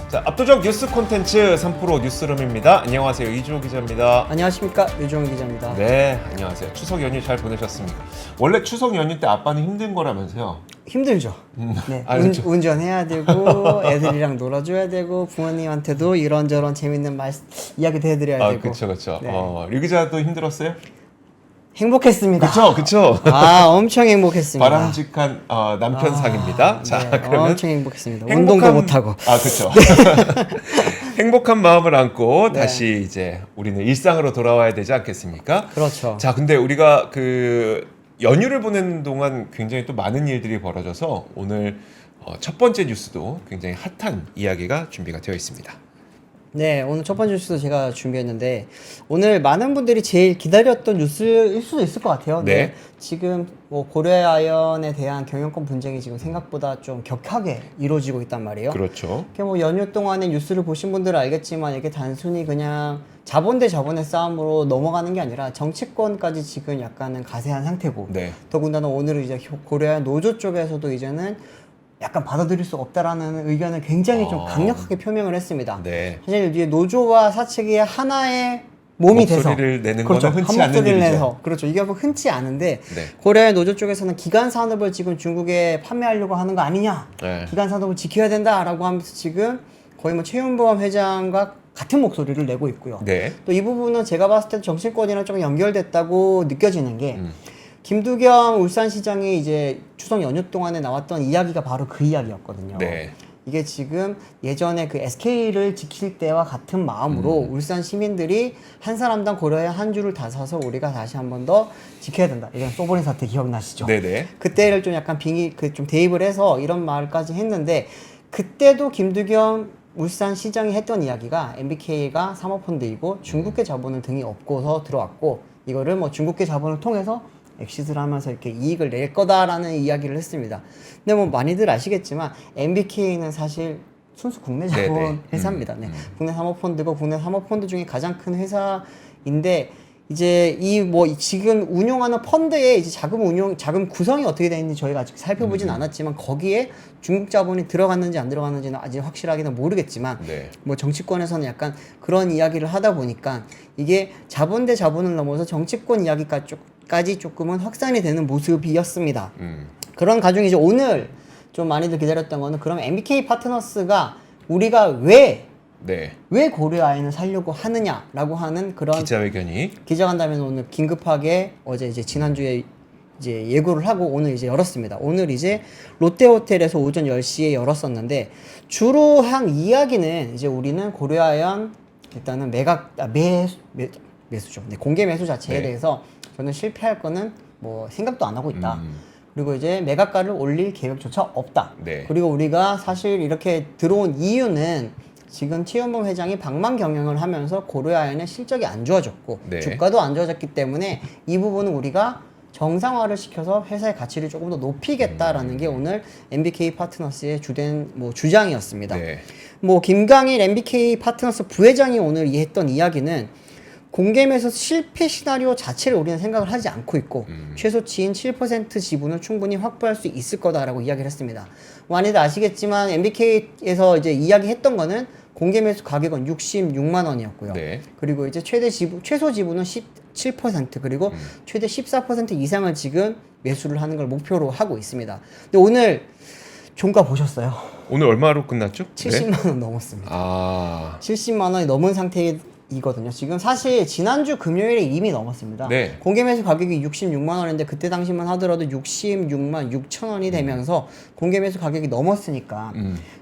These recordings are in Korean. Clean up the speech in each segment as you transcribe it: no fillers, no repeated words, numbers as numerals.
자, 압도적 뉴스 콘텐츠 3프로 뉴스룸입니다. 안녕하세요. 이주호 기자입니다. 안녕하십니까, 유종훈 기자입니다. 네, 안녕하세요. 추석 연휴 잘 보내셨습니까? 원래 추석 연휴 때 아빠는 힘든 거라면서요? 힘들죠. 네, 그렇죠. 운전해야 되고 애들이랑 놀아줘야 되고 부모님한테도 이런저런 재밌는 이야기도 해드려야 되고. 그렇죠. 네. 류 기자도 힘들었어요? 행복했습니다. 그쵸. 엄청 행복했습니다. 바람직한 남편상입니다. 자, 네, 그러면 엄청 행복했습니다. 운동도 못하고. 그렇죠. 행복한 마음을 안고 네. 다시 이제 우리는 일상으로 돌아와야 되지 않겠습니까? 그렇죠. 자, 근데 우리가 연휴를 보내는 동안 굉장히 또 많은 일들이 벌어져서 오늘 첫 번째 뉴스도 굉장히 핫한 이야기가 준비가 되어 있습니다. 네, 오늘 첫 번째 뉴스도 제가 준비했는데 오늘 많은 분들이 제일 기다렸던 뉴스일 수도 있을 것 같아요. 네. 지금 뭐 고려아연에 대한 경영권 분쟁이 지금 생각보다 좀 격하게 이루어지고 있단 말이에요. 그렇죠. 이게 뭐 연휴 동안에 뉴스를 보신 분들은 알겠지만 이게 단순히 그냥 자본 대 자본의 싸움으로 넘어가는 게 아니라 정치권까지 지금 약간은 가세한 상태고, 네. 더군다나 오늘은 이제 고려아연 노조 쪽에서도 이제는 약간 받아들일 수 없다라는 의견을 굉장히 좀 강력하게 표명을 했습니다. 네. 사실 이제 노조와 사측이 하나의 몸이 돼서 목소리를 내는 그렇죠. 거는 흔치 한 않은 목소리를 일이죠. 내서 그렇죠. 이게 뭐 흔치 않은데 네. 고려아연 노조 쪽에서는 기간 산업을 지금 중국에 판매하려고 하는 거 아니냐? 네. 기간 산업을 지켜야 된다라고 하면서 지금 거의 뭐 최윤보험 회장과 같은 목소리를 내고 있고요. 네. 또 이 부분은 제가 봤을 때 정치권이랑 좀 연결됐다고 느껴지는 게 김두겸 울산시장이 이제 추석 연휴 동안에 나왔던 이야기가 바로 그 이야기였거든요. 네. 이게 지금 예전에 그 SK를 지킬 때와 같은 마음으로 울산 시민들이 한 사람당 고려아연 한 주를 다 사서 우리가 다시 한 번 더 지켜야 된다. 이런 소보린 사태 기억나시죠? 네네. 그때를 좀 약간 좀 대입을 해서 이런 말까지 했는데 그때도 김두겸 울산시장이 했던 이야기가 MBK가 사모펀드이고 중국계 자본을 등이 업고서 들어왔고 이거를 뭐 중국계 자본을 통해서 엑시트를 하면서 이렇게 이익을 낼 거다라는 이야기를 했습니다. 근데 뭐 많이들 아시겠지만 MBK는 사실 순수 국내 자본 네네. 회사입니다. 네. 국내 사모펀드고 국내 사모펀드 중에 가장 큰 회사인데 이제 지금 운용하는 펀드의 이제 자금 구성이 어떻게 되어 있는지 저희가 아직 살펴보진 않았지만 거기에 중국 자본이 들어갔는지 안 들어갔는지는 아직 확실하게는 모르겠지만 네. 뭐 정치권에서는 약간 그런 이야기를 하다 보니까 이게 자본 대 자본을 넘어서 정치권 이야기까지 조금은 확산이 되는 모습이었습니다. 그런 가중이 이제 오늘 좀 많이들 기다렸던 거는 그럼 MBK 파트너스가 우리가 왜 고려아연을 살려고 하느냐라고 하는 그런 기자간담회는 오늘 긴급하게 어제 이제 지난주에 이제 예고를 하고 오늘 이제 열었습니다. 오늘 이제 롯데호텔에서 오전 10시에 열었었는데 주로 한 이야기는 이제 우리는 고려아연 일단은 매수죠. 네, 공개 매수 자체에 대해서 저는 실패할 거는 뭐 생각도 안 하고 있다. 그리고 이제 매각가를 올릴 계획조차 없다. 네. 그리고 우리가 사실 이렇게 들어온 이유는 지금 최윤봉 회장이 방만 경영을 하면서 고려아연의 실적이 안 좋아졌고 네. 주가도 안 좋아졌기 때문에 이 부분은 우리가 정상화를 시켜서 회사의 가치를 조금 더 높이겠다라는 게 오늘 MBK 파트너스의 주된 주장이었습니다. 네. 뭐 김강일 MBK 파트너스 부회장이 오늘 했던 이야기는 공개 매수 실패 시나리오 자체를 우리는 생각을 하지 않고 있고 최소치인 7% 지분을 충분히 확보할 수 있을 거다라고 이야기를 했습니다. 많이들 아시겠지만 MBK에서 이제 이야기했던 거는 공개 매수 가격은 66만 원이었고요. 네. 그리고 이제 최소 지분은 17% 그리고 최대 14% 이상을 지금 매수를 하는 걸 목표로 하고 있습니다. 근데 오늘 종가 보셨어요? 오늘 얼마로 끝났죠? 70만 원 넘었습니다. 70만 원이 넘은 상태이거든요. 지금 사실 지난주 금요일에 이미 넘었습니다. 네. 공개 매수 가격이 66만 원인데 그때 당시만 하더라도 66만 6천 원이 되면서 공개 매수 가격이 넘었으니까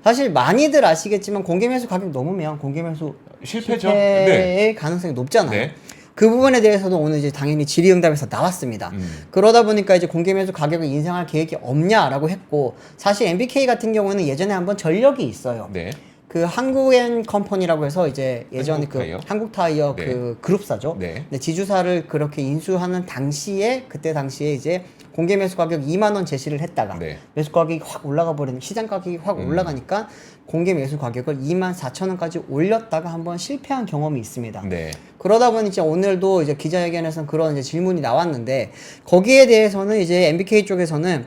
사실 많이들 아시겠지만 공개 매수 가격 넘으면 공개 매수 실패죠. 실패의 가능성이 높잖아요. 네. 그 부분에 대해서도 오늘 이제 당연히 질의응답에서 나왔습니다. 그러다 보니까 이제 공개 매수 가격을 인상할 계획이 없냐라고 했고 사실 MBK 같은 경우는 예전에 한번 전력이 있어요. 네. 그 한국앤컴퍼니라고 해서 이제 예전에 한국타이어 네. 그 그룹사죠. 네. 근데 지주사를 그렇게 인수하는 당시에 그때 당시에 이제 공개 매수 가격 2만 원 제시를 했다가 네. 매수 가격이 확 올라가 버리는 시장 가격이 확 올라가니까 공개 매수 가격을 2만 4천 원까지 올렸다가 한번 실패한 경험이 있습니다. 네. 그러다 보니 이제 오늘도 이제 기자회견에서는 그런 이제 질문이 나왔는데 거기에 대해서는 이제 MBK 쪽에서는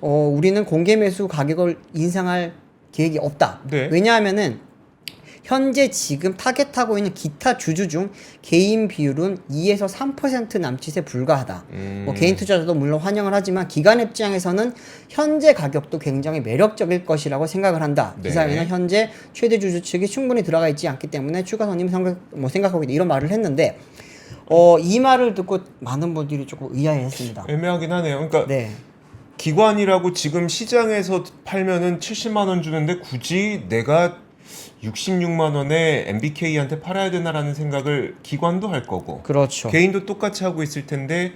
우리는 공개 매수 가격을 인상할 계획이 없다. 네. 왜냐하면은 현재 지금 타겟하고 있는 기타 주주 중 개인 비율은 2에서 3% 남짓에 불과하다. 뭐 개인 투자자도 물론 환영을 하지만 기관 입장에서는 현재 가격도 굉장히 매력적일 것이라고 생각을 한다. 네. 기사에는 현재 최대 주주 측이 충분히 들어가 있지 않기 때문에 추가 선임 생각하고 있다. 이런 말을 했는데 이 말을 듣고 많은 분들이 조금 의아해했습니다. 애매하긴 하네요. 그러니까 네. 기관이라고 지금 시장에서 팔면은 70만 원 주는데 굳이 내가 66만 원에 MBK한테 팔아야 되나라는 생각을 기관도 할 거고 그렇죠. 개인도 똑같이 하고 있을 텐데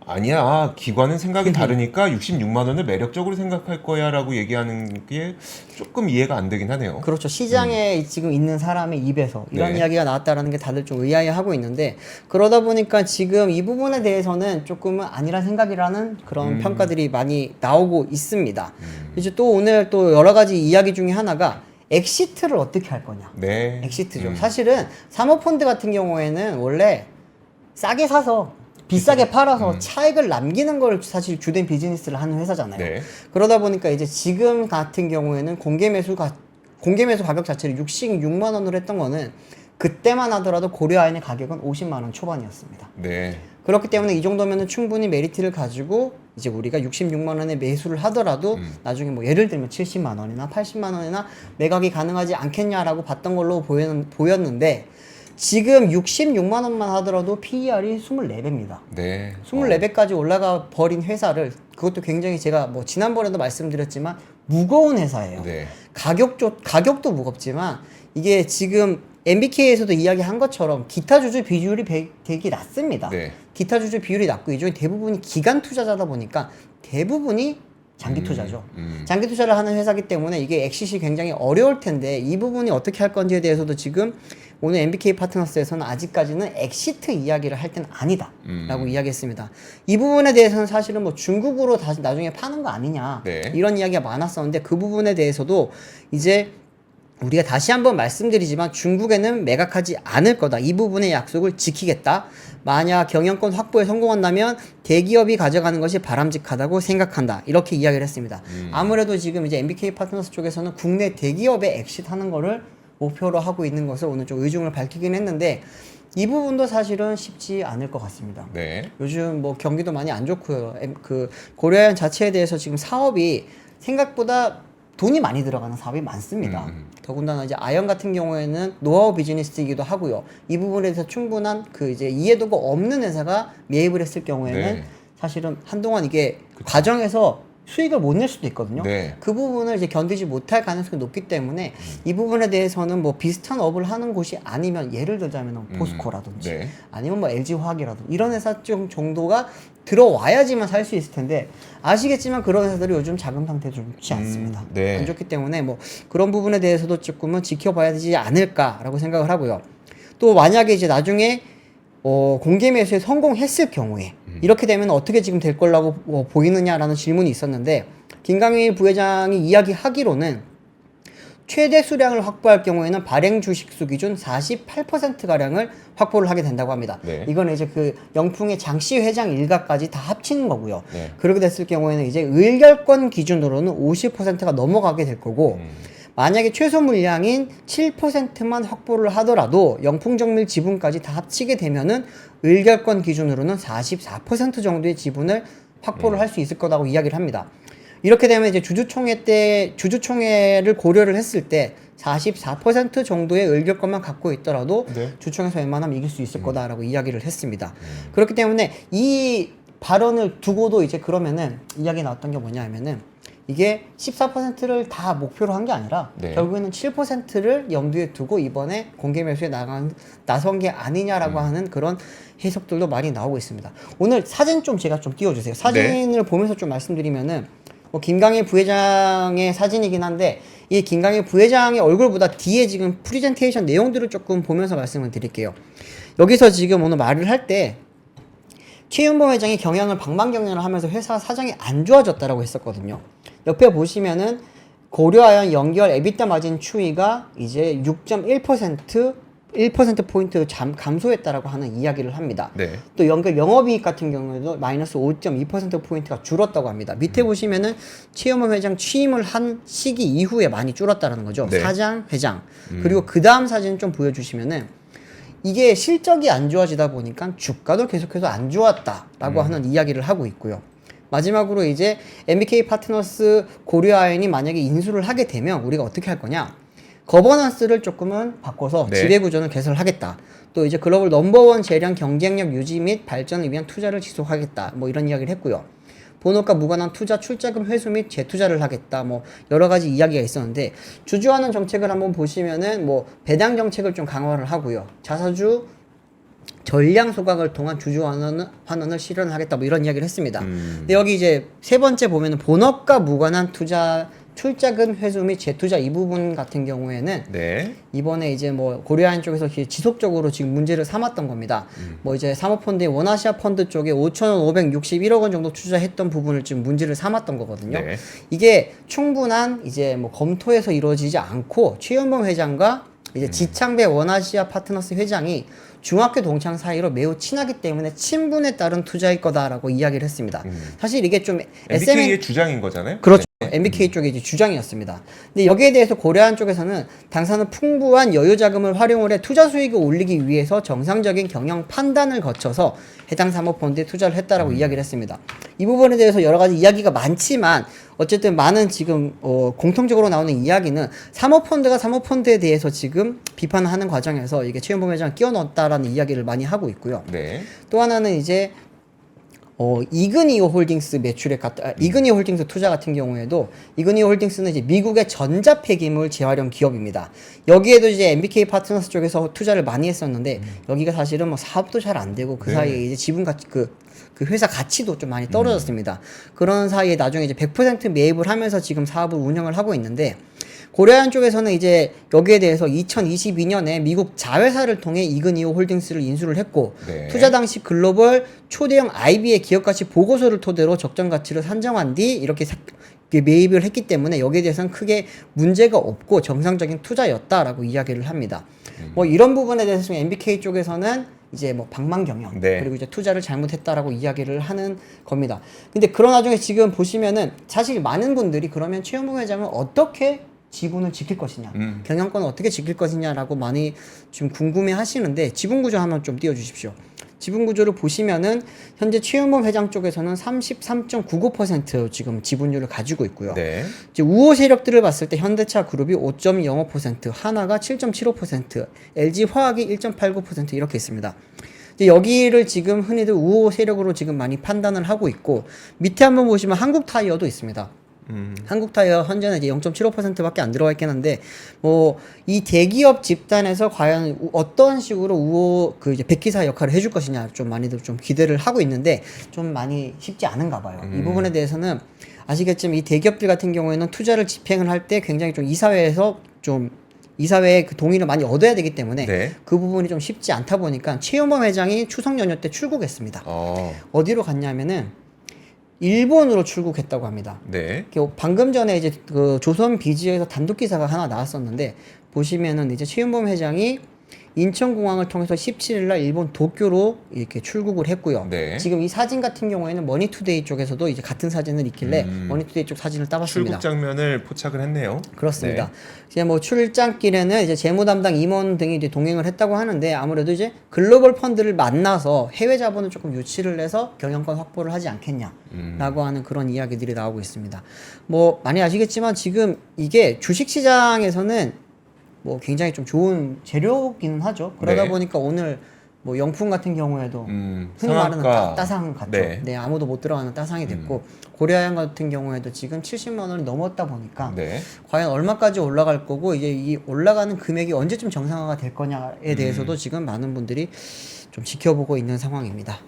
아니야 기관은 생각이 다르니까 66만 원을 매력적으로 생각할 거야라고 얘기하는 게 조금 이해가 안 되긴 하네요. 그렇죠. 시장에 지금 있는 사람의 입에서 이런 네. 이야기가 나왔다라는 게 다들 좀 의아해하고 있는데 그러다 보니까 지금 이 부분에 대해서는 조금은 아니란 생각이라는 그런 평가들이 많이 나오고 있습니다. 이제 또 오늘 또 여러 가지 이야기 중에 하나가 엑시트를 어떻게 할 거냐. 네. 엑시트죠. 사실은 사모펀드 같은 경우에는 원래 싸게 사서 비싸게 팔아서 차익을 남기는 걸 사실 주된 비즈니스를 하는 회사잖아요. 네. 그러다 보니까 이제 지금 같은 경우에는 공개 매수 가격 자체를 66만 원으로 했던 거는 그때만 하더라도 고려아연의 가격은 50만 원 초반이었습니다. 네. 그렇기 때문에 이 정도면은 충분히 메리트를 가지고 이제 우리가 66만 원에 매수를 하더라도 나중에 뭐 예를 들면 70만 원이나 80만 원이나 매각이 가능하지 않겠냐라고 봤던 걸로 보였는데 지금 66만 원만 하더라도 PER이 24배입니다. 네. 24배까지 올라가 버린 회사를 그것도 굉장히 제가 뭐 지난번에도 말씀드렸지만 무거운 회사예요. 네. 가격도 무겁지만 이게 지금 MBK에서도 이야기한 것처럼 기타 주주 비율이 되게 낮습니다. 네. 기타 주주 비율이 낮고 이 중에 대부분이 기관 투자자다 보니까 대부분이 장기 투자죠. 장기 투자를 하는 회사기 때문에 이게 엑시시 굉장히 어려울 텐데 이 부분이 어떻게 할 건지에 대해서도 지금 오늘 MBK 파트너스에서는 아직까지는 엑시트 이야기를 할 때는 아니다 라고 이야기했습니다. 이 부분에 대해서는 사실은 뭐 중국으로 다시 나중에 파는 거 아니냐 네. 이런 이야기가 많았었는데 그 부분에 대해서도 이제 우리가 다시 한번 말씀드리지만 중국에는 매각하지 않을 거다. 이 부분의 약속을 지키겠다. 만약 경영권 확보에 성공한다면 대기업이 가져가는 것이 바람직하다고 생각한다. 이렇게 이야기를 했습니다. 아무래도 지금 이제 MBK 파트너스 쪽에서는 국내 대기업에 엑시트하는 거를 목표로 하고 있는 것을 오늘 좀 의중을 밝히긴 했는데 이 부분도 사실은 쉽지 않을 것 같습니다. 네. 요즘 뭐 경기도 많이 안 좋고요. 그 고려아연 자체에 대해서 지금 사업이 생각보다 돈이 많이 들어가는 사업이 많습니다. 더군다나 이제 아연 같은 경우에는 노하우 비즈니스이기도 하고요. 이 부분에 대해서 충분한 그 이제 이해도가 없는 회사가 매입을 했을 경우에는 네. 사실은 한동안 이게 과정에서 수익을 못 낼 수도 있거든요. 네. 그 부분을 이제 견디지 못할 가능성이 높기 때문에 이 부분에 대해서는 뭐 비슷한 업을 하는 곳이 아니면 예를 들자면 포스코라든지 네. 아니면 뭐 LG화학이라든지 이런 회사 정도가 들어와야지만 살 수 있을 텐데 아시겠지만 그런 회사들이 요즘 자금 상태도 좀 좋지 않습니다. 네. 안 좋기 때문에 뭐 그런 부분에 대해서도 조금은 지켜봐야 되지 않을까라고 생각을 하고요. 또 만약에 이제 나중에 공개 매수에 성공했을 경우에 이렇게 되면 어떻게 지금 될 거라고 보이느냐라는 질문이 있었는데 김강일 부회장이 이야기하기로는 최대 수량을 확보할 경우에는 발행 주식수 기준 48%가량을 확보를 하게 된다고 합니다. 네. 이건 이제 그 영풍의 장씨 회장 일가까지 다 합치는 거고요. 네. 그렇게 됐을 경우에는 이제 의결권 기준으로는 50%가 넘어가게 될 거고 만약에 최소 물량인 7%만 확보를 하더라도 영풍정밀 지분까지 다 합치게 되면은 의결권 기준으로는 44% 정도의 지분을 확보를 할 수 있을 거라고 이야기를 합니다. 이렇게 되면 이제 주주총회를 고려를 했을 때 44% 정도의 의결권만 갖고 있더라도 네. 주총에서 웬만하면 이길 수 있을 거다라고 이야기를 했습니다. 그렇기 때문에 이 발언을 두고도 이제 그러면은 이야기 나왔던 게 뭐냐 하면은 이게 14%를 다 목표로 한 게 아니라 네. 결국에는 7%를 염두에 두고 이번에 공개 매수에 나선 게 아니냐라고 하는 그런 해석들도 많이 나오고 있습니다. 오늘 사진 좀 제가 좀 띄워주세요. 사진을 보면서 좀 말씀드리면은 뭐 김강일 부회장의 사진이긴 한데 이 김강일 부회장의 얼굴보다 뒤에 지금 프리젠테이션 내용들을 조금 보면서 말씀을 드릴게요. 여기서 지금 오늘 말을 할 때 최윤봉 회장이 방방경영을 하면서 회사 사정이 안 좋아졌다라고 했었거든요. 옆에 보시면은 고려아연 연결 에비타 마진 추이가 이제 6.1% 1%포인트 감소했다라고 하는 이야기를 합니다. 네. 또 연결 영업이익 같은 경우에도 마이너스 5.2%포인트가 줄었다고 합니다. 밑에 보시면은 최영범 회장 취임을 한 시기 이후에 많이 줄었다는 거죠. 네. 사장, 회장. 그리고 그 다음 사진 좀 보여주시면은 이게 실적이 안 좋아지다 보니까 주가도 계속해서 안 좋았다라고 하는 이야기를 하고 있고요. 마지막으로 이제 MBK 파트너스 고려아연이 만약에 인수를 하게 되면 우리가 어떻게 할 거냐? 거버넌스를 조금은 바꿔서 네. 지배구조는 개설하겠다. 또 이제 글로벌 넘버원 재량 경쟁력 유지 및 발전을 위한 투자를 지속하겠다. 뭐 이런 이야기를 했고요. 본업과 무관한 투자, 출자금 회수 및 재투자를 하겠다. 뭐 여러 가지 이야기가 있었는데 주주하는 정책을 한번 보시면은 뭐 배당 정책을 좀 강화를 하고요. 자사주 전량 소각을 통한 주주 환원을 실현하겠다. 뭐 이런 이야기를 했습니다. 근데 여기 이제 세 번째 보면은 본업과 무관한 투자 출자금 회수 및 재투자 이 부분 같은 경우에는 네. 이번에 이제 뭐 고려아연 쪽에서 지속적으로 지금 문제를 삼았던 겁니다. 뭐 이제 사모펀드의 원아시아 펀드 쪽에 5,561억 원 정도 투자했던 부분을 지금 문제를 삼았던 거거든요. 네. 이게 충분한 이제 뭐 검토에서 이루어지지 않고 최연범 회장과 이제 지창배 원아시아 파트너스 회장이 중학교 동창 사이로 매우 친하기 때문에 친분에 따른 투자일 거다라고 이야기를 했습니다. 사실 이게 좀 MBK의 주장인 거잖아요. 그렇죠. MBK 쪽의 이제 주장이었습니다. 근데 여기에 대해서 고려아연 쪽에서는 당사는 풍부한 여유 자금을 활용을 해 투자 수익을 올리기 위해서 정상적인 경영 판단을 거쳐서 해당 사모펀드에 투자를 했다라고 이야기를 했습니다. 이 부분에 대해서 여러 가지 이야기가 많지만 어쨌든 많은 지금 공통적으로 나오는 이야기는 사모펀드가 사모펀드에 대해서 지금 비판하는 과정에서 이게 최연범 회장을 끼워 넣었다라는 이야기를 많이 하고 있고요. 네. 또 하나는 이제 이그니오 홀딩스 매출액 이그니오 홀딩스 투자 같은 경우에도 이그니오 홀딩스는 이제 미국의 전자 폐기물 재활용 기업입니다. 여기에도 이제 MBK 파트너스 쪽에서 투자를 많이 했었는데 여기가 사실은 뭐 사업도 잘 안 되고 그 네. 사이에 이제 지분 가치 그 회사 가치도 좀 많이 떨어졌습니다. 그런 사이에 나중에 이제 100% 매입을 하면서 지금 사업을 운영을 하고 있는데 고려아연 쪽에서는 이제 여기에 대해서 2022년에 미국 자회사를 통해 이그니오 홀딩스를 인수를 했고 네. 투자 당시 글로벌 초대형 IB의 기업가치 보고서를 토대로 적정 가치를 산정한 뒤 이렇게 매입을 했기 때문에 여기에 대해서는 크게 문제가 없고 정상적인 투자였다라고 이야기를 합니다. 뭐 이런 부분에 대해서 MBK 쪽에서는 이제 뭐 방망 경영 네. 그리고 이제 투자를 잘못했다라고 이야기를 하는 겁니다. 근데 그런 와중에 지금 보시면은 사실 많은 분들이 그러면 최영봉 회장은 어떻게 지분을 지킬 것이냐, 경영권을 어떻게 지킬 것이냐라고 많이 좀 궁금해 하시는데 지분 구조 한번 좀 띄워주십시오. 지분 구조를 보시면은 현재 최윤범 회장 쪽에서는 33.99% 지금 지분율을 가지고 있고요. 네. 이제 우호 세력들을 봤을 때 현대차 그룹이 5.05%, 하나가 7.75%, LG 화학이 1.89% 이렇게 있습니다. 이제 여기를 지금 흔히들 우호 세력으로 지금 많이 판단을 하고 있고 밑에 한번 보시면 한국타이어도 있습니다. 한국타이어 현재는 이제 0.75%밖에 안 들어가 있긴 한데 뭐 이 대기업 집단에서 과연 어떤 식으로 우호 그 이제 백기사 역할을 해줄 것이냐 좀 많이들 좀 기대를 하고 있는데 좀 많이 쉽지 않은가 봐요. 이 부분에 대해서는 아시겠지만 이 대기업들 같은 경우에는 투자를 집행을 할 때 굉장히 좀 이사회에서 좀 이사회의 그 동의를 많이 얻어야 되기 때문에 네. 그 부분이 좀 쉽지 않다 보니까 최윤범 회장이 추석 연휴 때 출국했습니다. 어디로 갔냐면은 일본으로 출국했다고 합니다. 네. 방금 전에 이제 그 조선 비즈에서 단독 기사가 하나 나왔었는데 보시면은 이제 최윤범 회장이 인천공항을 통해서 17일날 일본 도쿄로 이렇게 출국을 했고요. 네. 지금 이 사진 같은 경우에는 머니투데이 쪽에서도 이제 같은 사진을 있길래 머니투데이 쪽 사진을 따봤습니다. 출국 장면을 포착을 했네요. 그렇습니다. 네. 이제 뭐 출장길에는 이제 재무 담당 임원 등이 이제 동행을 했다고 하는데 아무래도 이제 글로벌 펀드를 만나서 해외 자본을 조금 유치를 해서 경영권 확보를 하지 않겠냐라고 하는 그런 이야기들이 나오고 있습니다. 뭐 많이 아시겠지만 지금 이게 주식 시장에서는 뭐 굉장히 좀 좋은 재료기는 하죠. 그러다 네. 보니까 오늘 뭐 영풍 같은 경우에도 흔히 말하는 상한가. 따상 같죠. 네. 네, 아무도 못 들어가는 따상이 됐고 고려아연 같은 경우에도 지금 70만 원이 넘었다 보니까 네. 과연 얼마까지 올라갈 거고 이제 이 올라가는 금액이 언제쯤 정상화가 될 거냐에 대해서도 지금 많은 분들이 좀 지켜보고 있는 상황입니다.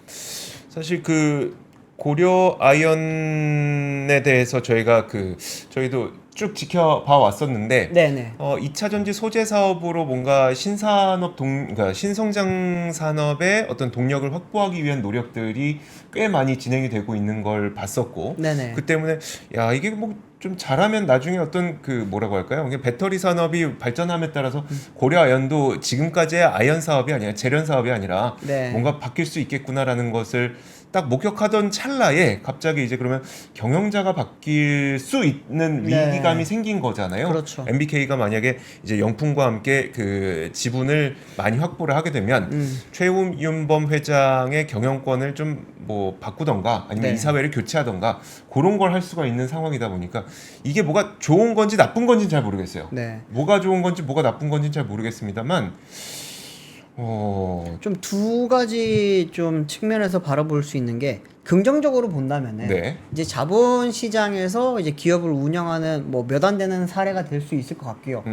사실 그 고려 아연에 대해서 저희도 쭉 지켜봐 왔었는데 네네. 2차 전지 소재 사업으로 뭔가 그러니까 신성장 산업의 어떤 동력을 확보하기 위한 노력들이 꽤 많이 진행이 되고 있는 걸 봤었고, 네네. 그 때문에 야 이게 뭐 좀 잘하면 나중에 어떤 그 뭐라고 할까요? 이게 배터리 산업이 발전함에 따라서 고려 아연도 지금까지의 아연 사업이 아니라 재련 사업이 아니라 네. 뭔가 바뀔 수 있겠구나라는 것을 딱 목격하던 찰나에 갑자기 이제 그러면 경영자가 바뀔 수 있는 네. 위기감이 생긴 거잖아요. 그렇죠. MBK가 만약에 이제 영풍과 함께 그 지분을 많이 확보를 하게 되면 최윤범 회장의 경영권을 좀 뭐 바꾸던가 아니면 네. 이사회를 교체하던가 그런 걸 할 수가 있는 상황이다 보니까 이게 뭐가 좋은 건지 나쁜 건지는 잘 모르겠어요. 네. 뭐가 좋은 건지 뭐가 나쁜 건지는 잘 모르겠습니다만 좀 두 가지 좀 측면에서 바라볼 수 있는 게 긍정적으로 본다면은 네. 이제 자본 시장에서 이제 기업을 운영하는 뭐 몇 안 되는 사례가 될 수 있을 것 같고요.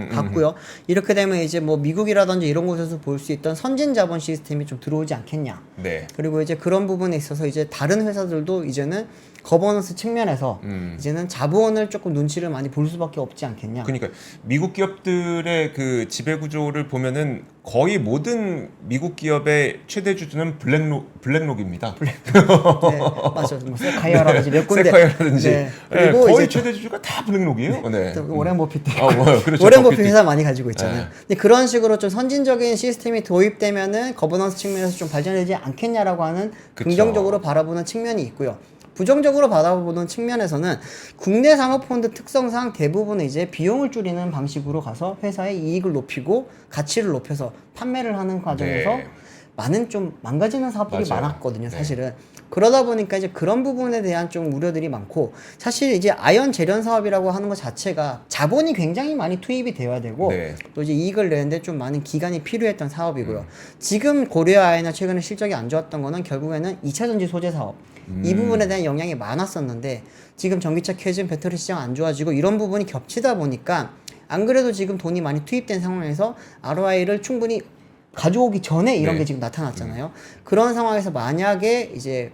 이렇게 되면 이제 뭐 미국이라든지 이런 곳에서 볼 수 있던 선진 자본 시스템이 좀 들어오지 않겠냐. 네. 그리고 이제 그런 부분에 있어서 이제 다른 회사들도 이제는 거버넌스 측면에서 이제는 자본을 조금 눈치를 많이 볼 수밖에 없지 않겠냐. 그러니까 미국 기업들의 그 지배 구조를 보면은 거의 모든 미국 기업의 최대 주주는 블랙록입니다. 네, 맞죠. 뭐 세콰이어라든지 몇 군데. 세콰이어라든지 네. 네, 그리고 거의 이제 최대 주주가 다 블랙록이에요. 네. 또 오렌 버핏 그렇죠. 오렌 버핏 버핏. 회사 많이 가지고 있잖아요. 네. 근데 그런 식으로 좀 선진적인 시스템이 도입되면은 거버넌스 측면에서 좀 발전되지 않겠냐라고 하는 그쵸. 긍정적으로 바라보는 측면이 있고요. 부정적으로 바라보는 측면에서는 국내 사모펀드 특성상 대부분은 이제 비용을 줄이는 방식으로 가서 회사의 이익을 높이고 가치를 높여서 판매를 하는 과정에서 네. 많은 좀 망가지는 사업들이 맞아요. 많았거든요, 네. 사실은. 그러다 보니까 이제 그런 부분에 대한 좀 우려들이 많고, 사실 이제 아연 재련 사업이라고 하는 것 자체가 자본이 굉장히 많이 투입이 되어야 되고, 네. 또 이제 이익을 내는데 좀 많은 기간이 필요했던 사업이고요. 지금 고려 아연이 최근에 실적이 안 좋았던 거는 결국에는 2차 전지 소재 사업, 이 부분에 대한 영향이 많았었는데, 지금 전기차 캐즘 배터리 시장 안 좋아지고 이런 부분이 겹치다 보니까, 안 그래도 지금 돈이 많이 투입된 상황에서 ROI를 충분히 가져오기 전에 이런 네. 게 지금 나타났잖아요. 그런 상황에서 만약에 이제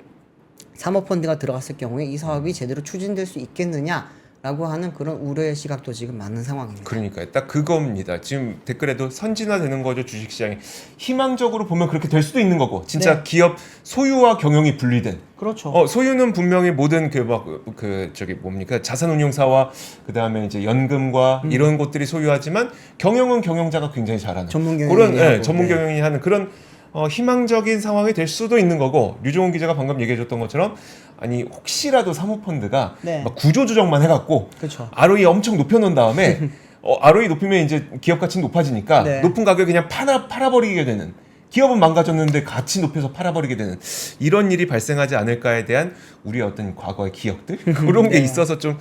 사모펀드가 들어갔을 경우에 이 사업이 제대로 추진될 수 있겠느냐라고 하는 그런 우려의 시각도 지금 많은 상황입니다. 그러니까요. 딱 그겁니다. 지금 댓글에도 선진화되는 거죠, 주식시장이. 희망적으로 보면 그렇게 될 수도 있는 거고 진짜 네. 기업 소유와 경영이 분리된 그렇죠. 소유는 분명히 모든 자산운용사와 그 다음에 이제 연금과 이런 곳들이 소유하지만 경영은 경영자가 굉장히 잘하는 전문 그런 경영인이 하고, 전문 네. 경영이 하는 그런 희망적인 상황이 될 수도 있는 거고 류종훈 기자가 방금 얘기해줬던 것처럼 아니 혹시라도 사모펀드가 네. 막 구조조정만 해갖고 그렇죠. ROE 엄청 높여놓은 다음에 ROE 높이면 이제 기업 가치는 높아지니까 네. 높은 가격에 그냥 팔아버리게 되는 기업은 망가졌는데 가치 높여서 팔아버리게 되는 이런 일이 발생하지 않을까에 대한 우리의 어떤 과거의 기억들 그런 게 네. 있어서 좀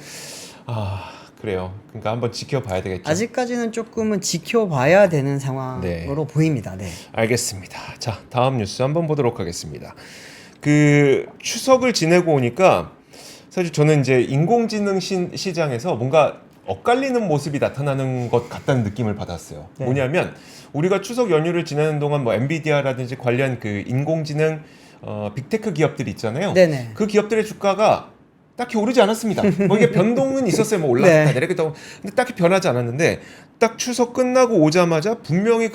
그래요. 그러니까 한번 지켜봐야 되겠죠. 아직까지는 조금은 지켜봐야 되는 상황으로 보입니다. 네. 알겠습니다. 자, 다음 뉴스 한번 보도록 하겠습니다. 그 추석을 지내고 오니까 사실 저는 이제 인공지능 시장에서 뭔가 엇갈리는 모습이 나타나는 것 같다는 느낌을 받았어요. 네. 뭐냐면 우리가 추석 연휴를 지내는 동안 뭐 엔비디아라든지 관련 그 인공지능 빅테크 기업들이 있잖아요. 네네. 그 기업들의 주가가 딱히 오르지 않았습니다. 뭐 이게 변동은 있었어요. 뭐 올랐다 네. 내렸다. 근데 딱히 변하지 않았는데 딱 추석 끝나고 오자마자 분명히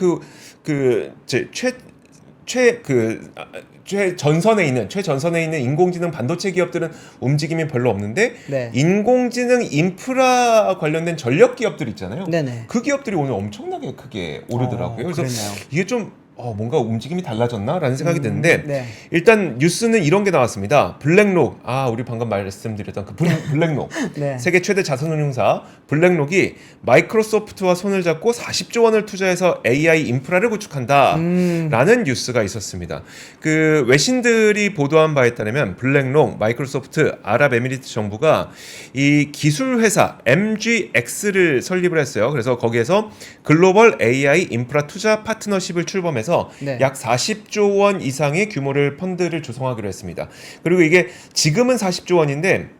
최전선에 있는 인공지능 반도체 기업들은 움직임이 별로 없는데 네. 인공지능 인프라 관련된 전력 기업들 있잖아요. 네네. 그 기업들이 오늘 엄청나게 크게 오르더라고요. 그래서 그랬나요? 이게 좀 뭔가 움직임이 달라졌나라는 생각이 드는데 네. 일단 뉴스는 이런 게 나왔습니다. 블랙록 우리 방금 말씀드렸던 그 블랙록 네. 세계 최대 자산운용사 블랙록이 마이크로소프트와 손을 잡고 40조 원을 투자해서 AI 인프라를 구축한다라는 뉴스가 있었습니다. 그 외신들이 보도한 바에 따르면 블랙록, 마이크로소프트, 아랍에미리트 정부가 이 기술 회사 MGX를 설립을 했어요. 그래서 거기에서 글로벌 AI 인프라 투자 파트너십을 출범해서 네. 약 40조 원 이상의 규모를 펀드를 조성하기로 했습니다. 그리고 이게 지금은 40조 원인데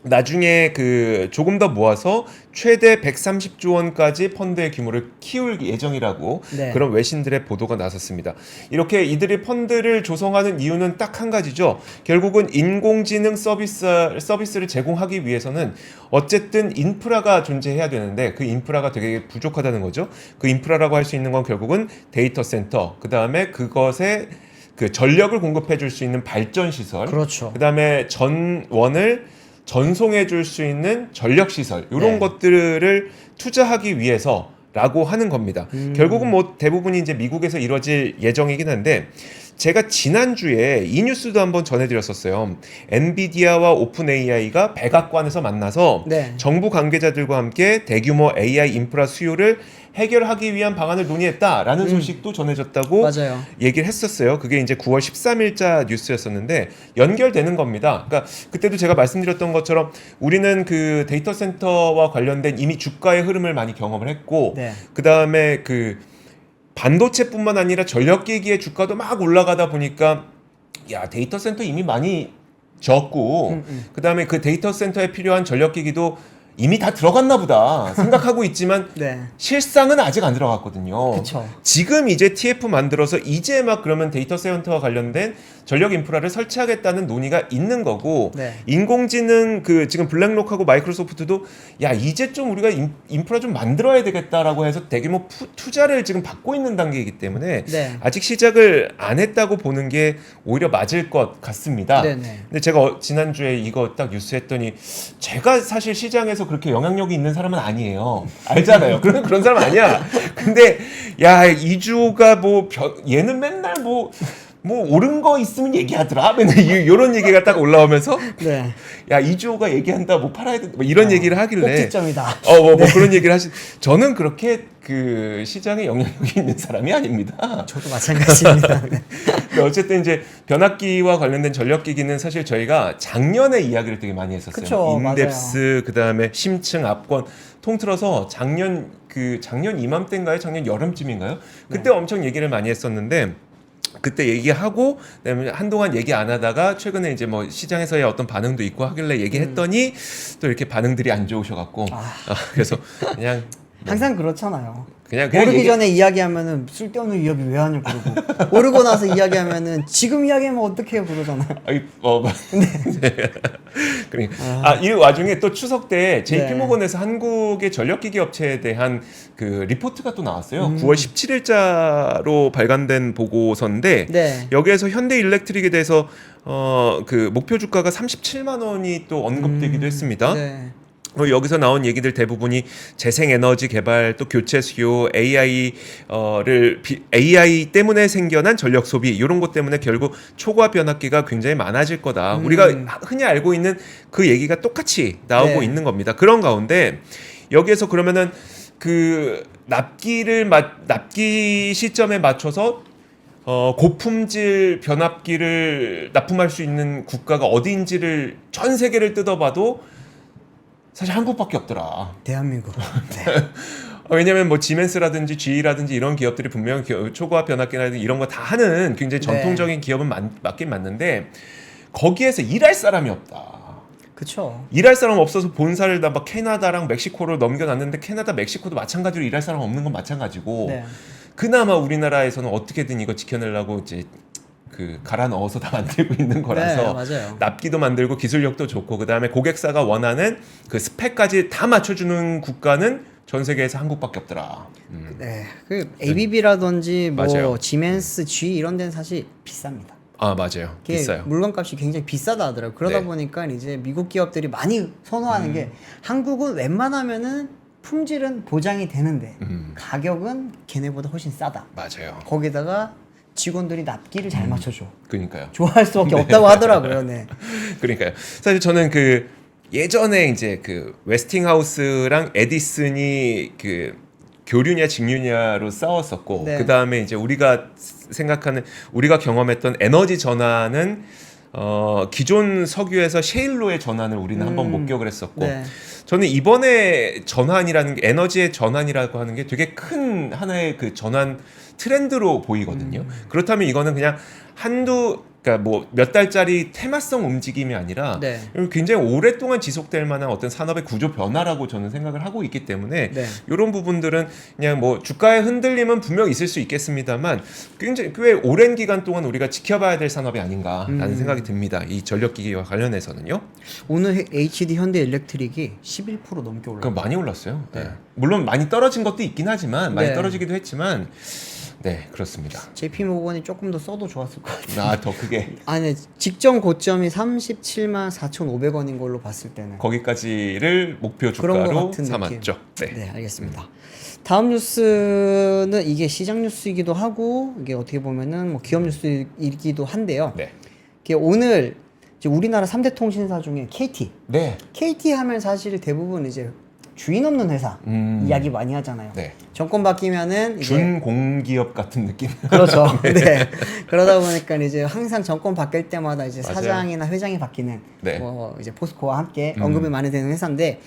나중에 그 조금 더 모아서 최대 130조 원까지 펀드의 규모를 키울 예정이라고 네. 그런 외신들의 보도가 나섰습니다. 이렇게 이들이 펀드를 조성하는 이유는 딱 한 가지죠. 결국은 인공지능 서비스를 제공하기 위해서는 어쨌든 인프라가 존재해야 되는데 그 인프라가 되게 부족하다는 거죠. 그 인프라라고 할 수 있는 건 결국은 데이터 센터, 그 다음에 그것에 그 전력을 공급해 줄 수 있는 발전 시설, 그렇죠. 그 다음에 전원을 전송해 줄 수 있는 전력 시설 이런 네. 것들을 투자하기 위해서라고 하는 겁니다. 결국은 뭐 대부분이 이제 미국에서 이뤄질 예정이긴 한데 제가 지난주에 이 뉴스도 한번 전해드렸었어요. 엔비디아와 오픈 AI가 백악관에서 만나서 네. 정부 관계자들과 함께 대규모 AI 인프라 수요를 해결하기 위한 방안을 논의했다라는 소식도 전해졌다고 맞아요. 얘기를 했었어요. 그게 이제 9월 13일자 뉴스였었는데 연결되는 겁니다. 그러니까 그때도 제가 말씀드렸던 것처럼 우리는 그 데이터 센터와 관련된 이미 주가의 흐름을 많이 경험을 했고 네. 그다음에 그 반도체뿐만 아니라 전력기기의 주가도 막 올라가다 보니까 야 데이터 센터 이미 많이 졌고 그다음에 그 데이터 센터에 필요한 전력기기도 이미 다 들어갔나 보다 생각하고 있지만 네. 실상은 아직 안 들어갔거든요. 그쵸. 지금 이제 TF 만들어서 이제 막 그러면 데이터 센터와 관련된 전력 인프라를 설치하겠다는 논의가 있는 거고 네. 인공지능 그 지금 블랙록하고 마이크로소프트도 야 이제 좀 우리가 인프라 좀 만들어야 되겠다라고 해서 대규모 투자를 지금 받고 있는 단계이기 때문에 네. 아직 시작을 안 했다고 보는 게 오히려 맞을 것 같습니다. 네네. 근데 제가 지난주에 이거 딱 뉴스 했더니 제가 사실 시장에서 그렇게 영향력이 있는 사람은 아니에요. 알잖아요. 그런 사람 아니야. 근데 야 이주호가 뭐 얘는 맨날 뭐 옳은 거 있으면 얘기하더라. 맨날 요런 얘기가 딱 올라오면서 네. 야 이주호가 얘기한다 뭐 팔아야 된다 뭐 이런 얘기를 하길래 꼭지점이다. 뭐 그런 얘기를 저는 그렇게 그 시장에 영향력이 있는 사람이 아닙니다. 저도 마찬가지입니다. 네. 근데 어쨌든 이제 변압기와 관련된 전력기기는 사실 저희가 작년에 이야기를 되게 많이 했었어요. 그쵸, 인덱스 그다음에 심층 압권 통틀어서 작년 이맘때인가요? 작년 여름쯤인가요? 그때 엄청 얘기를 많이 했었는데 그때 얘기하고 그다음에 한동안 얘기 안 하다가 최근에 이제 뭐 시장에서의 어떤 반응도 있고 하길래 얘기했더니 또 이렇게 반응들이 안 좋으셔갖고 그래서 그냥 항상 그렇잖아요. 그냥 오르기 전에 이야기하면은 쓸데없는 위협이 왜 하냐 그러고 오르고 나서 이야기하면은 지금 이야기하면 어떡해요 그러잖아요. 그러니까 이 와중에 또 추석 때 JP 네. 모건에서 한국의 전력기기 업체에 대한 그 리포트가 또 나왔어요. 9월 17일자로 발간된 보고서인데 네. 여기에서 현대일렉트릭에 대해서 그 목표 주가가 37만 원이 또 언급되기도 했습니다. 네. 여기서 나온 얘기들 대부분이 재생에너지 개발, 또 교체 수요, AI 때문에 생겨난 전력 소비 이런 것 때문에 결국 초과 변압기가 굉장히 많아질 거다. 우리가 흔히 알고 있는 그 얘기가 똑같이 나오고 네. 있는 겁니다. 그런 가운데 여기에서 그러면은 그 납기 시점에 맞춰서 고품질 변압기를 납품할 수 있는 국가가 어디인지를 전 세계를 뜯어봐도 사실 한국밖에 없더라. 대한민국. 네. 왜냐면 뭐 지멘스라든지 GE라든지 이런 기업들이 분명 초고압 변압기라든지 이런 거 다 하는 굉장히 전통적인 기업은 맞긴 맞는데 거기에서 일할 사람이 없다. 그쵸. 일할 사람 없어서 본사를 다 막 캐나다랑 멕시코로 넘겨놨는데 캐나다, 멕시코도 마찬가지로 일할 사람 없는 건 마찬가지고 네. 그나마 우리나라에서는 어떻게든 이거 지켜내려고 이제 그 갈아 넣어서 다 만들고 있는 거라서 네, 맞아요. 납기도 만들고 기술력도 좋고 그다음에 고객사가 원하는 그 스펙까지 다 맞춰주는 국가는 전 세계에서 한국밖에 없더라. 네. 그 ABB라든지 뭐 맞아요. 지멘스, G 이런 데는 사실 비쌉니다. 아 맞아요. 그게 비싸요. 물건값이 굉장히 비싸다 하더라고요. 그러다 네. 보니까 이제 미국 기업들이 많이 선호하는 게 한국은 웬만하면은 품질은 보장이 되는데 가격은 걔네보다 훨씬 싸다. 맞아요. 거기다가 직원들이 납기를 잘 맞춰줘. 그러니까요. 좋아할 수밖에 없다고 하더라고요. 네. 그러니까요. 사실 저는 그 예전에 이제 그 웨스팅하우스랑 에디슨이 그 교류냐 직류냐로 싸웠었고 네. 그 다음에 이제 우리가 경험했던 에너지 전환은 기존 석유에서 셰일로의 전환을 우리는 한번 목격을 했었고 네. 저는 이번에 전환이라는 게 에너지의 전환이라고 하는 게 되게 큰 하나의 그 전환 트렌드로 보이거든요. 그렇다면 이거는 그냥 한두 그러니까 뭐 몇 달짜리 테마성 움직임이 아니라 네. 굉장히 오랫동안 지속될 만한 어떤 산업의 구조 변화라고 저는 생각을 하고 있기 때문에 네. 이런 부분들은 그냥 뭐 주가의 흔들림은 분명 있을 수 있겠습니다만 굉장히 꽤 오랜 기간 동안 우리가 지켜봐야 될 산업이 아닌가라는 생각이 듭니다. 이 전력기기와 관련해서는요. 오늘 HD 현대일렉트릭이 11% 넘게 올랐어요. 그럼 많이 올랐어요. 네. 네. 물론 많이 떨어진 것도 있긴 하지만 많이 네. 떨어지기도 했지만 네 그렇습니다. JP모건이 조금 더 써도 좋았을 것 같아요. 더 크게 아니 직전 고점이 37만 4,500원인 걸로 봤을 때는 거기까지를 목표 그런 것 주가로 같은 삼았죠. 느낌. 네, 알겠습니다. 다음 뉴스는 이게 시장 뉴스이기도 하고 이게 어떻게 보면은 뭐 기업 뉴스이기도 한데요. 네. 이게 오늘 이제 우리나라 3대 통신사 중에 KT. 네. KT 하면 사실 대부분 이제 주인 없는 회사 이야기 많이 하잖아요. 네. 정권 바뀌면은 이제 준공기업 같은 느낌. 그렇죠. 네. 그러다 보니까 이제 항상 정권 바뀔 때마다 이제 맞아요. 사장이나 회장이 바뀌는 네. 뭐 이제 포스코와 함께 언급이 많이 되는 회사인데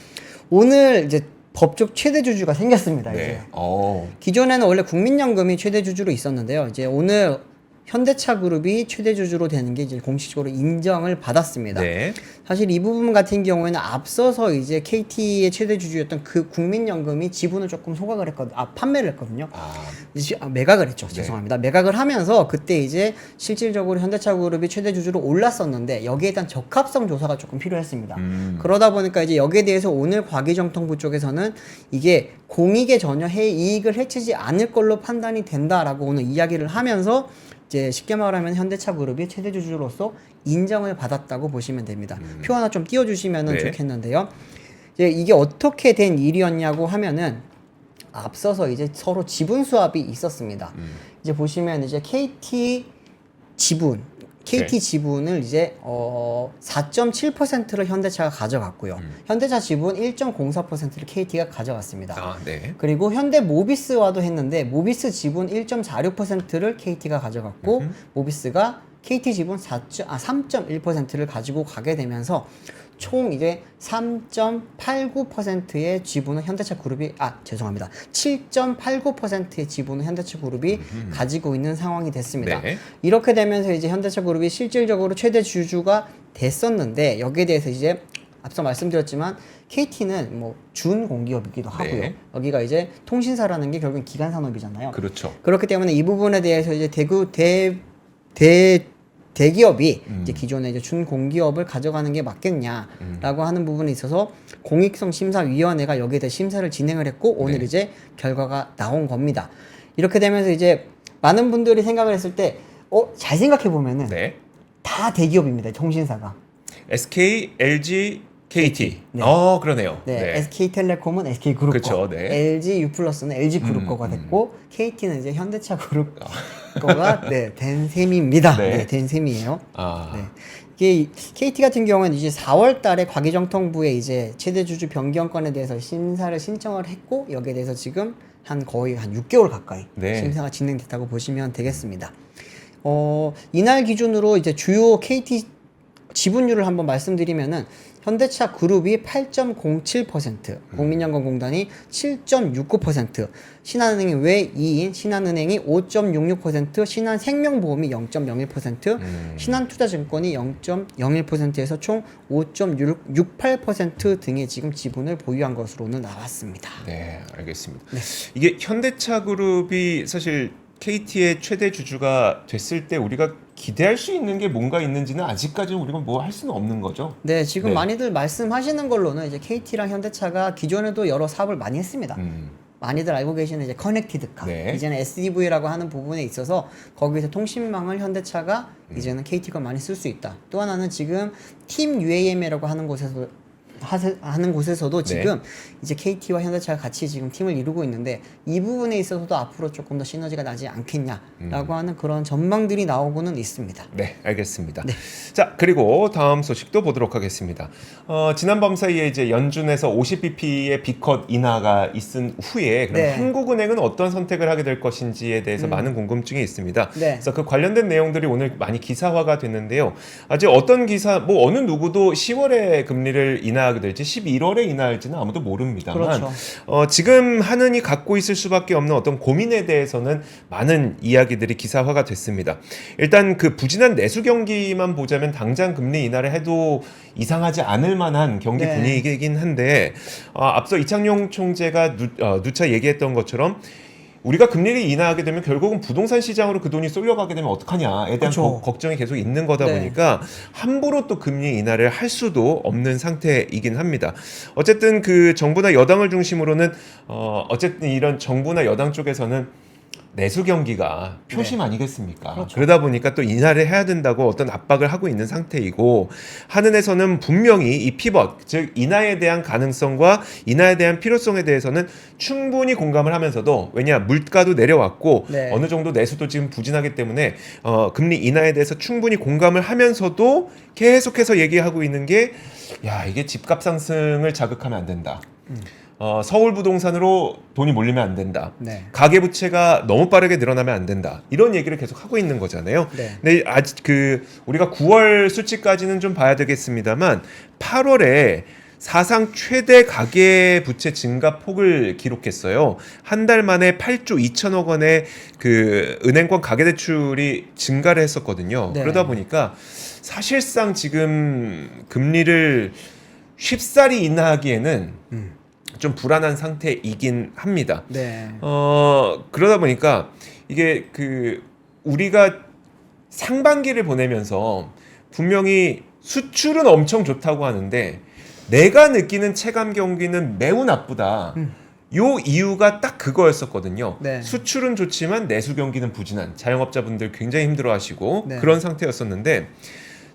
오늘 이제 법적 최대 주주가 생겼습니다. 이제 네. 기존에는 원래 국민연금이 최대 주주로 있었는데요. 이제 오늘 현대차 그룹이 최대 주주로 되는 게 이제 공식적으로 인정을 받았습니다. 네. 사실 이 부분 같은 경우에는 앞서서 이제 KT의 최대 주주였던 그 국민연금이 지분을 조금 소각을 했거든요. 판매를 했거든요. 매각을 했죠. 죄송합니다. 매각을 하면서 그때 이제 실질적으로 현대차 그룹이 최대 주주로 올랐었는데 여기에 대한 적합성 조사가 조금 필요했습니다. 그러다 보니까 이제 여기에 대해서 오늘 과기정통부 쪽에서는 이게 공익에 전혀 이익을 해치지 않을 걸로 판단이 된다라고 오늘 이야기를 하면서 이제 쉽게 말하면 현대차 그룹이 최대 주주로서 인정을 받았다고 보시면 됩니다. 표 하나 좀 띄워주시면 네. 좋겠는데요. 이제 이게 어떻게 된 일이었냐고 하면은 앞서서 이제 서로 지분 수합이 있었습니다. 이제 보시면 이제 KT 네. 지분을 이제 4.7%를 현대차가 가져갔고요. 현대차 지분 1.04%를 KT가 가져갔습니다. 네. 그리고 현대 모비스와도 했는데 모비스 지분 1.46%를 KT가 가져갔고 모비스가 KT 지분 3.1%를 가지고 가게 되면서 총 이제 3.89%의 지분은 현대차 그룹이 7.89%의 지분은 현대차 그룹이 가지고 있는 상황이 됐습니다. 네. 이렇게 되면서 이제 현대차 그룹이 실질적으로 최대 주주가 됐었는데 여기에 대해서 이제 앞서 말씀드렸지만 KT는 뭐 준공기업이기도 하고요. 네. 여기가 이제 통신사라는 게 결국은 기간 산업이잖아요. 그렇죠. 그렇기 때문에 이 부분에 대해서 이제 대기업이 이제 기존에 이제 준공기업을 가져가는 게 맞겠냐라고 하는 부분에 있어서 공익성 심사위원회가 여기에 대해 심사를 진행을 했고 오늘 네. 이제 결과가 나온 겁니다. 이렇게 되면서 이제 많은 분들이 생각을 했을 때 잘 생각해 보면은 네. 다 대기업입니다. 통신사가. SK, LG, KT. 네. 그러네요. 네, SK텔레콤은 SK그룹 그쵸, 거, 네. LG U+는 LG그룹 거가 됐고 KT는 이제 현대차 그룹 거가 된 셈입니다. 네. 된 셈이에요. 아. 네. 이게 KT 같은 경우는 이제 4월 달에 과기정통부에 이제 최대 주주 변경권에 대해서 심사를 신청을 했고 여기에 대해서 지금 거의 한 6개월 가까이 네. 심사가 진행됐다고 보시면 되겠습니다. 이날 기준으로 이제 주요 KT 지분율을 한번 말씀드리면은 현대차 그룹이 8.07%, 국민연금공단이 7.69%, 신한은행이 왜 2인, 신한은행이 5.66%, 신한생명보험이 0.01%, 신한투자증권이 0.01%에서 총 5.68% 등의 지금 지분을 보유한 것으로 오늘 나왔습니다. 네, 알겠습니다. 이게 현대차 그룹이 사실 KT의 최대 주주가 됐을 때 우리가 기대할 수 있는 게 뭔가 있는지는 아직까지 우리가 뭐 할 수는 없는 거죠. 네, 지금 네. 많이들 말씀하시는 걸로는 이제 KT랑 현대차가 기존에도 여러 사업을 많이 했습니다. 많이들 알고 계시는 이제 커넥티드카, 네. 이제는 SDV라고 하는 부분에 있어서 거기서 통신망을 현대차가 이제는 KT가 많이 쓸 수 있다. 또 하나는 지금 팀 UAM이라고 하는 곳에서도 지금 이제 KT와 현대차가 같이 지금 팀을 이루고 있는데 이 부분에 있어서도 앞으로 조금 더 시너지가 나지 않겠냐라고 하는 그런 전망들이 나오고는 있습니다. 네, 알겠습니다. 자, 그리고 다음 소식도 보도록 하겠습니다. 지난 밤 사이에 이제 연준에서 50bp의 비컷 인하가 있은 후에 그럼 네. 한국은행은 어떤 선택을 하게 될 것인지에 대해서 많은 궁금증이 있습니다. 네. 그래서 그 관련된 내용들이 오늘 많이 기사화가 됐는데요. 아직 어떤 기사, 뭐 어느 누구도 10월에 금리를 인하 인하하게 될지 11월에 인하할지는 아무도 모릅니다만 그렇죠. 지금 한은이 갖고 있을 수밖에 없는 어떤 고민에 대해서는 많은 이야기들이 기사화가 됐습니다. 일단 그 부진한 내수 경기만 보자면 당장 금리 인하를 해도 이상하지 않을 만한 경기 네. 분위기이긴 한데 앞서 이창용 총재가 누차 얘기했던 것처럼 우리가 금리를 인하하게 되면 결국은 부동산 시장으로 그 돈이 쏠려가게 되면 어떡하냐에 대한 그렇죠. 걱정이 계속 있는 거다 네. 보니까 함부로 또 금리 인하를 할 수도 없는 상태이긴 합니다. 어쨌든 그 정부나 여당을 중심으로는 어쨌든 이런 정부나 여당 쪽에서는 내수 경기가 표심 아니겠습니까? 그렇죠. 그러다 보니까 또 인하를 해야 된다고 어떤 압박을 하고 있는 상태이고 한은에서는 분명히 이 피벗 즉 인하에 대한 가능성과 인하에 대한 필요성에 대해서는 충분히 공감을 하면서도 왜냐 물가도 내려왔고 네. 어느 정도 내수도 지금 부진하기 때문에 금리 인하에 대해서 충분히 공감을 하면서도 계속해서 얘기하고 있는 게 야 이게 집값 상승을 자극하면 안 된다. 서울 부동산으로 돈이 몰리면 안 된다. 네. 가계 부채가 너무 빠르게 늘어나면 안 된다. 이런 얘기를 계속 하고 있는 거잖아요. 네. 근데 아직 우리가 9월 수치까지는 좀 봐야 되겠습니다만 8월에 사상 최대 가계 부채 증가 폭을 기록했어요. 한 달 만에 8조 2천억 원의 그 은행권 가계 대출이 증가를 했었거든요. 네. 그러다 보니까 사실상 지금 금리를 쉽사리 인하하기에는 좀 불안한 상태이긴 합니다. 네. 그러다 보니까 이게 우리가 상반기를 보내면서 분명히 수출은 엄청 좋다고 하는데 내가 느끼는 체감 경기는 매우 나쁘다. 요 이유가 딱 그거였었거든요. 네. 수출은 좋지만 내수 경기는 부진한 자영업자분들 굉장히 힘들어하시고 네. 그런 상태였었는데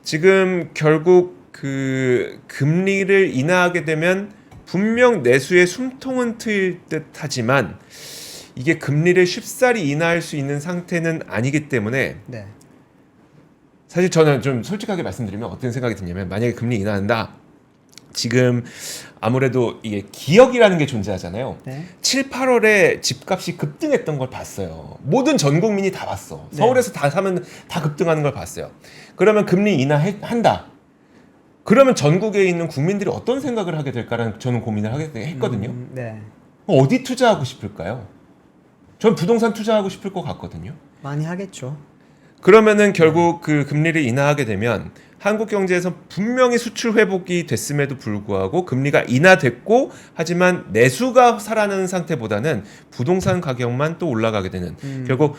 지금 결국 그 금리를 인하하게 되면 분명 내수의 숨통은 트일 듯 하지만 이게 금리를 쉽사리 인하할 수 있는 상태는 아니기 때문에 네. 사실 저는 좀 솔직하게 말씀드리면 어떤 생각이 드냐면 만약에 금리 인하한다. 지금 아무래도 이게 기억이라는 게 존재하잖아요. 네. 7, 8월에 집값이 급등했던 걸 봤어요. 모든 전 국민이 다 봤어. 네. 서울에서 다 사면 다 급등하는 걸 봤어요. 그러면 금리 인하한다. 그러면 전국에 있는 국민들이 어떤 생각을 하게 될까라는 저는 고민을 했거든요. 네. 어디 투자하고 싶을까요? 전 부동산 투자하고 싶을 것 같거든요. 많이 하겠죠. 그러면은 결국 그 금리를 인하하게 되면 한국 경제에서 분명히 수출 회복이 됐음에도 불구하고 금리가 인하됐고 하지만 내수가 살아나는 상태보다는 부동산 가격만 또 올라가게 되는 결국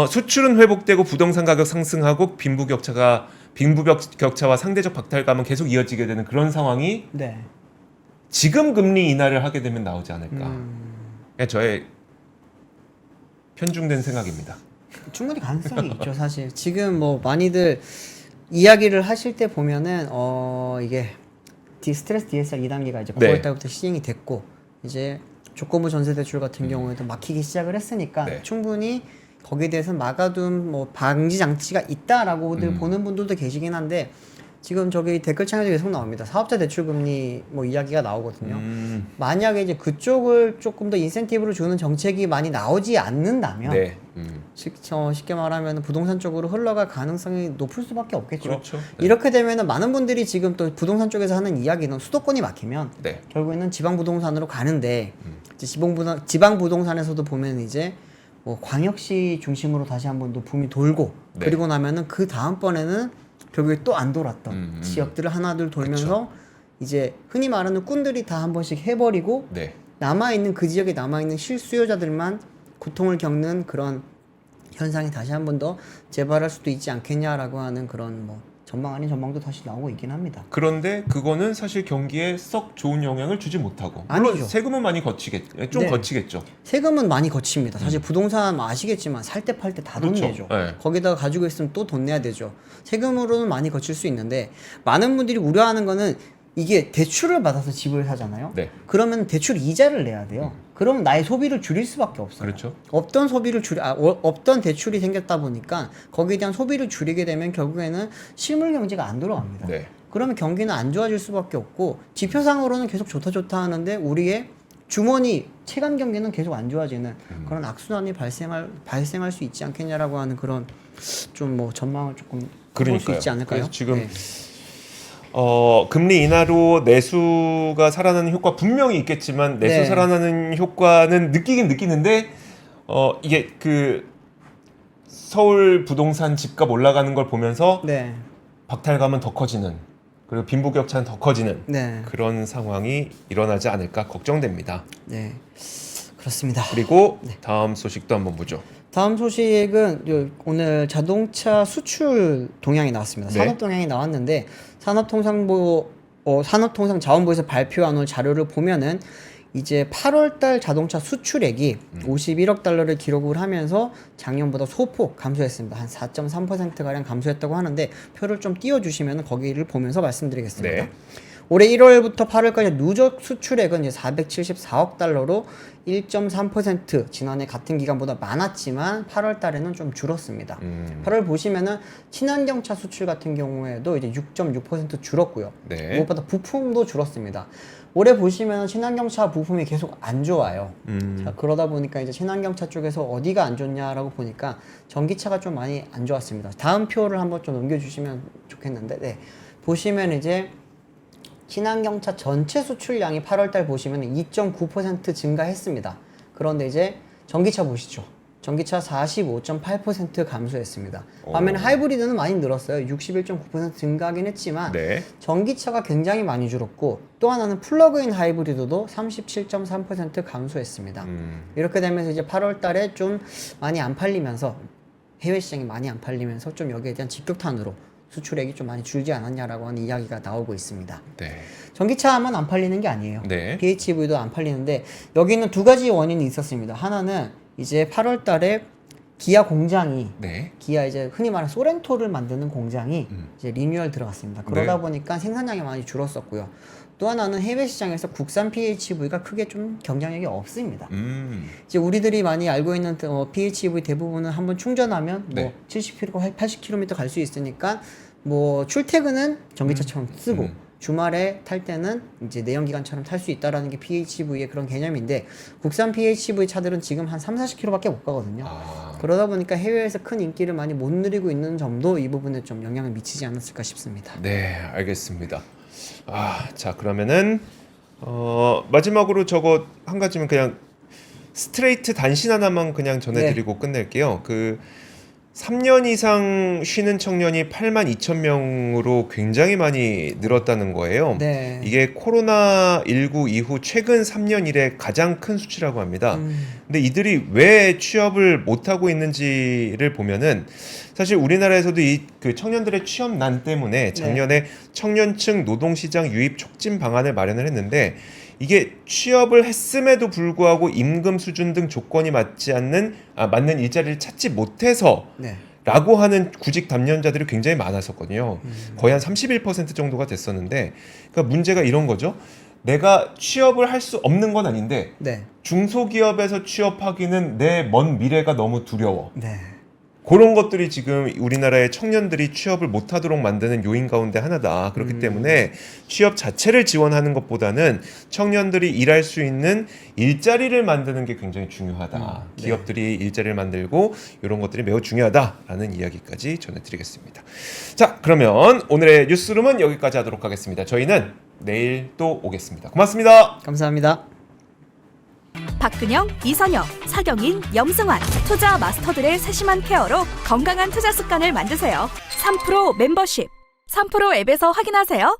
수출은 회복되고 부동산 가격 상승하고 빈부격차와 상대적 박탈감은 계속 이어지게 되는 그런 상황이 네. 지금 금리 인하를 하게 되면 나오지 않을까. 그냥 저의 편중된 생각입니다. 충분히 가능성이 있죠, 사실. 지금 뭐 많이들 이야기를 하실 때 보면은 이게 스트레스 DSR 2단계가 이제 9월 네. 달부터 시행이 됐고 이제 조건부 전세 대출 같은 경우에도 막히기 시작을 했으니까 네. 충분히 거기에 대해서 막아둔 뭐 방지 장치가 있다라고들 보는 분들도 계시긴 한데 지금 저기 댓글창에도 계속 나옵니다. 사업자 대출 금리 뭐 이야기가 나오거든요. 만약에 이제 그쪽을 조금 더 인센티브를 주는 정책이 많이 나오지 않는다면 네. 쉽게 말하면 부동산 쪽으로 흘러갈 가능성이 높을 수밖에 없겠죠. 그렇죠. 네. 이렇게 되면은 많은 분들이 지금 또 부동산 쪽에서 하는 이야기는 수도권이 막히면 네. 결국에는 지방 부동산으로 가는데 이제 지방 부동산에서도 보면 이제 뭐 광역시 중심으로 다시 한번 또 붐이 돌고 네. 그리고 나면은 그 다음번에는 결국에 또 안 돌았던 지역들을 하나둘 돌면서 이제 흔히 말하는 꾼들이 다 한 번씩 해버리고 네. 남아있는 그 지역에 남아있는 실수요자들만 고통을 겪는 그런 현상이 다시 한 번 더 재발할 수도 있지 않겠냐라고 하는 그런 뭐 전망 아닌 전망도 다시 나오고 있긴 합니다. 그런데 그거는 사실 경기에 썩 좋은 영향을 주지 못하고 물론 아니죠. 세금은 많이 좀 네. 거치겠죠. 세금은 많이 거칩니다. 사실 부동산 아시겠지만 살 때 팔 때 다 돈 그렇죠. 내죠. 네. 거기다가 가지고 있으면 또 돈 내야 되죠. 세금으로는 많이 거칠 수 있는데 많은 분들이 우려하는 거는 이게 대출을 받아서 집을 사잖아요. 네. 그러면 대출 이자를 내야 돼요. 그러면 나의 소비를 줄일 수밖에 없어요. 그렇죠. 없던 대출이 생겼다 보니까 거기에 대한 소비를 줄이게 되면 결국에는 실물 경제가 안 돌아갑니다. 네. 그러면 경기는 안 좋아질 수밖에 없고 지표상으로는 계속 좋다 하는데 우리의 주머니 체감 경기는 계속 안 좋아지는 그런 악순환이 발생할 수 있지 않겠냐라고 하는 그런 좀 뭐 전망을 조금 해볼 수 그러니까요. 있지 않을까요? 그래서 지금 네. 금리 인하로 내수가 살아나는 효과 분명히 있겠지만 내수 네. 살아나는 효과는 느끼긴 느끼는데 이게 그 서울 부동산 집값 올라가는 걸 보면서 네. 박탈감은 더 커지는 그리고 빈부격차는 더 커지는 네. 그런 상황이 일어나지 않을까 걱정됩니다. 네. 그렇습니다. 그리고 다음 소식도 한번 보죠. 다음 소식은 오늘 자동차 수출 동향이 나왔습니다. 네. 산업 동향이 나왔는데 산업통상자원부에서 발표한 오늘 자료를 보면은 이제 8월달 자동차 수출액이 51억 달러를 기록을 하면서 작년보다 소폭 감소했습니다. 한 4.3%가량 감소했다고 하는데 표를 좀 띄워주시면 거기를 보면서 말씀드리겠습니다. 네. 올해 1월부터 8월까지 누적 수출액은 이제 474억 달러로 1.3% 지난해 같은 기간보다 많았지만 8월 달에는 좀 줄었습니다. 8월 보시면은 친환경차 수출 같은 경우에도 이제 6.6% 줄었고요. 네. 무엇보다 부품도 줄었습니다. 올해 보시면 친환경차 부품이 계속 안 좋아요. 자, 그러다 보니까 이제 친환경차 쪽에서 어디가 안 좋냐라고 보니까 전기차가 좀 많이 안 좋았습니다. 다음 표를 한번 좀 넘겨주시면 좋겠는데, 네. 보시면 이제 친환경차 전체 수출량이 8월달 보시면 2.9% 증가했습니다. 그런데 이제 전기차 보시죠. 전기차 45.8% 감소했습니다. 반면에 하이브리드는 많이 늘었어요. 61.9% 증가하긴 했지만 네. 전기차가 굉장히 많이 줄었고 또 하나는 플러그인 하이브리드도 37.3% 감소했습니다. 이렇게 되면서 이제 8월달에 좀 많이 안 팔리면서 해외 시장이 많이 안 팔리면서 좀 여기에 대한 직격탄으로 수출액이 좀 많이 줄지 않았냐라고 하는 이야기가 나오고 있습니다. 네. 전기차만 안 팔리는 게 아니에요. 네. PHEV도 안 팔리는데 여기는 두 가지 원인이 있었습니다. 하나는 이제 8월 달에 기아 공장이 네. 기아 이제 흔히 말하는 소렌토를 만드는 공장이 이제 리뉴얼 들어갔습니다. 그러다 네. 보니까 생산량이 많이 줄었었고요. 또 하나는 해외 시장에서 국산 PHEV가 크게 좀 경쟁력이 없습니다. 이제 우리들이 많이 알고 있는 PHEV 대부분은 한번 충전하면 뭐 네. 70km, 80km 갈 수 있으니까 뭐 출퇴근은 전기차처럼 쓰고 주말에 탈 때는 이제 내연기관처럼 탈 수 있다라는 게 PHEV의 그런 개념인데 국산 PHEV 차들은 지금 한 3, 40km밖에 못 가거든요. 그러다 보니까 해외에서 큰 인기를 많이 못 누리고 있는 점도 이 부분에 좀 영향을 미치지 않았을까 싶습니다. 네, 알겠습니다. 자 그러면은 마지막으로 저거 한 가지면 그냥 스트레이트 단신 하나만 그냥 전해드리고 끝낼게요. 그 3년 이상 쉬는 청년이 82,000명으로 굉장히 많이 늘었다는 거예요. 네. 이게 코로나19 이후 최근 3년 이래 가장 큰 수치라고 합니다. 근데 이들이 왜 취업을 못하고 있는지를 보면은 사실 우리나라에서도 이 그 청년들의 취업난 때문에 작년에 청년층 노동시장 유입 촉진 방안을 마련을 했는데 이게 취업을 했음에도 불구하고 임금 수준 등 조건이 맞는 일자리를 찾지 못해서 네. 라고 하는 구직 담년자들이 굉장히 많았었거든요. 거의 한 31% 정도가 됐었는데 그러니까 문제가 이런 거죠. 내가 취업을 할 수 없는 건 아닌데 네. 중소기업에서 취업하기는 내 먼 미래가 너무 두려워. 네. 그런 것들이 지금 우리나라의 청년들이 취업을 못하도록 만드는 요인 가운데 하나다. 그렇기 때문에 취업 자체를 지원하는 것보다는 청년들이 일할 수 있는 일자리를 만드는 게 굉장히 중요하다. 네. 기업들이 일자리를 만들고 이런 것들이 매우 중요하다라는 이야기까지 전해드리겠습니다. 자, 그러면 오늘의 뉴스룸은 여기까지 하도록 하겠습니다. 저희는 내일 또 오겠습니다. 고맙습니다. 감사합니다. 박근영, 이선영, 사경인, 염승환 투자 마스터들의 세심한 케어로 건강한 투자 습관을 만드세요. 3프로 멤버십 3프로 앱에서 확인하세요.